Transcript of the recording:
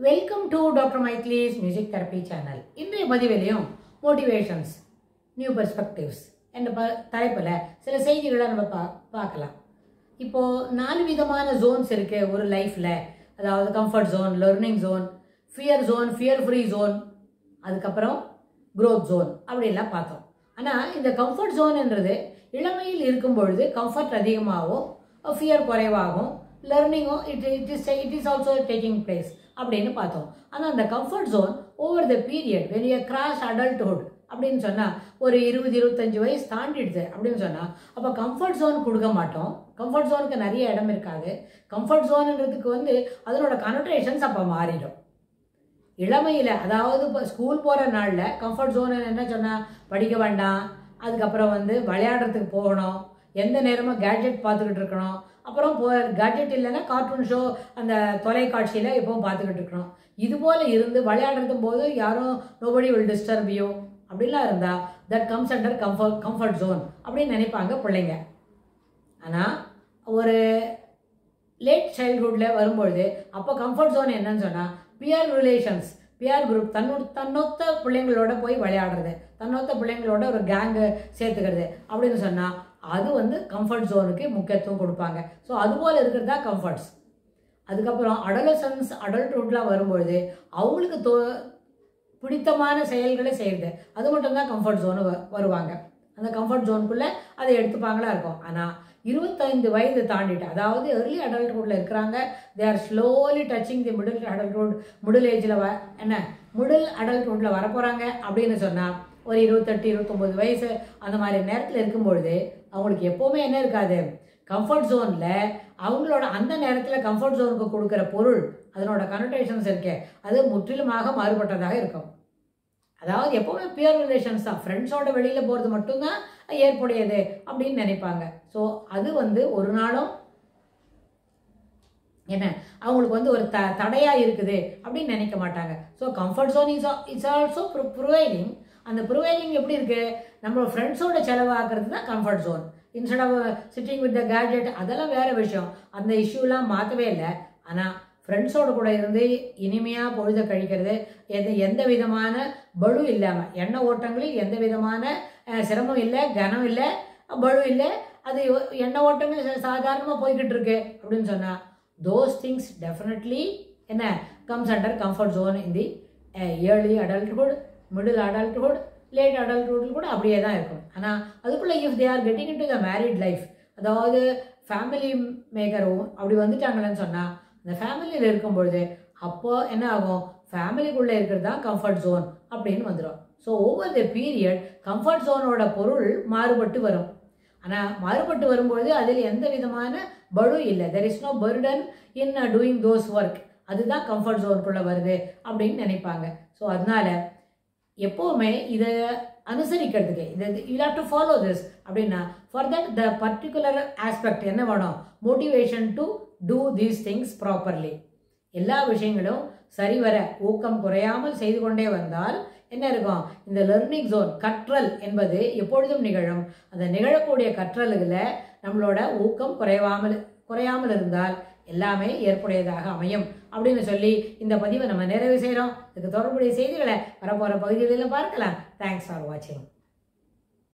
Welcome to doctor Mythili's music therapy channel. இன்றைய பதிவிலையும் motivations, new perspectives என்ற தலைப்பில் சில செய்திகளை நம்ம பார்க்கலாம். இப்போது 4 விதமான ஜோன்ஸ் இருக்குது ஒரு லைஃப்பில். அதாவது comfort zone, learning zone, fear free zone, அதுக்கப்புறம் க்ரோத் ஜோன் அப்படின்லாம் பார்த்தோம். ஆனால் இந்த கம்ஃபர்ட் ஜோன்ன்றது இளமையில் இருக்கும் பொழுது கம்ஃபர்ட் அதிகமாகவும் ஃபியர் குறைவாகும், லெர்னிங்கும் it is also taking place அப்படின்னு பார்த்தோம். ஆனால் அந்த comfort zone over the period when you cross adulthood அப்படின்னு சொன்னால் ஒரு 20-25 வயசு தாண்டிடுது அப்படின்னு சொன்னால் அப்போ கம்ஃபர்ட் ஜோன் கொடுக்க மாட்டோம். கம்ஃபர்ட் ஜோனுக்கு நிறைய இடம் இருக்காது. கம்ஃபர்ட் ஜோனுன்றதுக்கு அதனோட கனோட்டேஷன்ஸ் அப்போ மாறிடும். இளமையில், அதாவது இப்போ ஸ்கூல் போகிற நாளில் கம்ஃபர்ட் ஜோன் என்ன சொன்னால் படிக்க வேண்டாம், அதுக்கப்புறம் விளையாடுறதுக்கு போகணும், எந்த நேரமும் கேட்ஜெட் பார்த்துக்கிட்டு இருக்கணும், அப்புறம் கேட்ஜெட் இல்லைன்னா கார்ட்டூன் ஷோ அந்த தொலைக்காட்சியில் எப்பவும் பார்த்துக்கிட்டு இருக்கணும். இது போல் இருந்து விளையாடுறதும் போது யாரும் நோபடி வில் டிஸ்டர்ப் யூ அப்படிலாம் இருந்தால் that comes under comfort zone அப்படின்னு நினைப்பாங்க பிள்ளைங்க. ஆனால் ஒரு லேட் சைல்ட்ஹுட்டில் வரும்பொழுது அப்போ கம்ஃபர்ட் ஜோன் என்னன்னு சொன்னால் பியர் ரிலேஷன்ஸ், பியர் குரூப், தன்னொத்த பிள்ளைங்களோட போய் விளையாடுறது, தன்னொத்த பிள்ளைங்களோட ஒரு கேங்கு சேர்த்துக்கிறது அப்படின்னு சொன்னால் அது கம்ஃபர்ட் ஜோனுக்கு முக்கியத்துவம் கொடுப்பாங்க. ஸோ அதுபோல் இருக்கிறது தான் கம்ஃபர்ட்ஸ். அதுக்கப்புறம் அடலசன்ஸ், அடல்ட்ஹுட்லாம் வரும்பொழுது அவங்களுக்கு பிடித்தமான செயல்களை செய்கிறது, அது மட்டும்தான் கம்ஃபர்ட் ஜோனு வருவாங்க. அந்த கம்ஃபர்ட் ஜோனுக்குள்ளே அதை எடுத்துப்பாங்களா இருக்கும். ஆனால் 25 வயது தாண்டிட்டு, அதாவது ஏர்லி அடல்ட்ஹுட்டில் இருக்கிறாங்க, they are slowly touching the middle adulthood, middle ஏஜில் மிடில் அடல்ட்ஹுட்டில் வரப்போகிறாங்க அப்படின்னு சொன்னால் ஒரு 28-29 வயசு அந்த மாதிரி நேரத்தில் இருக்கும்பொழுது அவங்களுக்கு எப்போவுமே என்ன இருக்காது, கம்ஃபர்ட் ஜோனில் அவங்களோட அந்த நேரத்தில் கம்ஃபர்ட் ஜோனுக்கு கொடுக்குற பொருள், அதனோட கனோட்டேஷன்ஸ் இருக்கே, அது முற்றிலுமாக மாறுபட்டதாக இருக்கும். அதாவது எப்போவுமே பியர் ரிலேஷன்ஸ் தான், ஃப்ரெண்ட்ஸோட வெளியில் போகிறது மட்டும்தான் ஏற்புடையது அப்படின்னு நினைப்பாங்க. ஸோ அது ஒரு நாளும் என்ன அவங்களுக்கு ஒரு தடையாக இருக்குது அப்படின்னு நினைக்க மாட்டாங்க. So comfort zone it's also providing. அந்த ப்ரொவைடிங் எப்படி இருக்குது, நம்மளோட ஃப்ரெண்ட்ஸோட செலவாக்குறது தான் comfort zone. Instead of sitting with the gadget, அதெல்லாம் வேறு விஷயம், அந்த இஷ்யூலாம் மாற்றவே இல்லை. ஆனால் ஃப்ரெண்ட்ஸோடு கூட இருந்து இனிமையாக பொழுத கழிக்கிறது, எந்த விதமான பலு இல்லாமல், எண்ண ஓட்டங்களில் எந்த விதமான சிரமம் இல்லை, கனம் இல்லை, பலு இல்லை, அது எண்ண ஓட்டங்கள் சாதாரணமாக போய்கிட்டு இருக்கு அப்படின்னு சொன்னால் தோஸ் திங்ஸ் டெஃபினெட்லி என்ன comes under comfort zone in the early adulthood, middle adulthood, late adulthood கூட அப்படியே தான் இருக்கும். ஆனால் அதுக்குள்ளே if they are getting into the married life, அதாவது ஃபேமிலி மேக்கரும் அப்படி வந்துட்டாங்களேன்னு சொன்னால் அந்த ஃபேமிலியில் இருக்கும்பொழுது அப்போது என்ன ஆகும், ஃபேமிலிக்குள்ளே இருக்கிறது தான் கம்ஃபர்ட் ஜோன் அப்படின்னு வந்துடும். So over the period comfort ஜோனோட பொருள் மாறுபட்டு வரும். ஆனால் மாறுபட்டு வரும்பொழுது அதில் எந்த விதமான பலு இல்லை, there is no burden in doing those work, அதுதான் கம்ஃபர்ட் ஜோனுக்குள்ளே வருது அப்படின்னு நினைப்பாங்க. ஸோ அதனால எப்போவுமே இதை அனுசரிக்கிறதுக்கு you have to follow this அப்படின்னா for that the particular aspect என்ன வேணும், motivation to do these things properly. எல்லா விஷயங்களும் சரிவர ஊக்கம் குறையாமல் செய்து கொண்டே வந்தால் என்ன இருக்கும், இந்த லெர்னிங் ஜோன், கற்றல் என்பது எப்பொழுதும் நிகழும். அந்த நிகழக்கூடிய கற்றல்களை நம்மளோட ஊக்கம் குறையாமல் இருந்தால் எல்லாமே ஏற்புடையதாக அமையும் அப்படின்னு சொல்லி இந்த பதிவை நம்ம நிறைவு செய்கிறோம். இதுக்கு தொடர்புடைய செய்திகளை வரப்போகிற பகுதிகளில் பார்க்கலாம். தேங்க்ஸ் ஃபார் வாட்சிங்.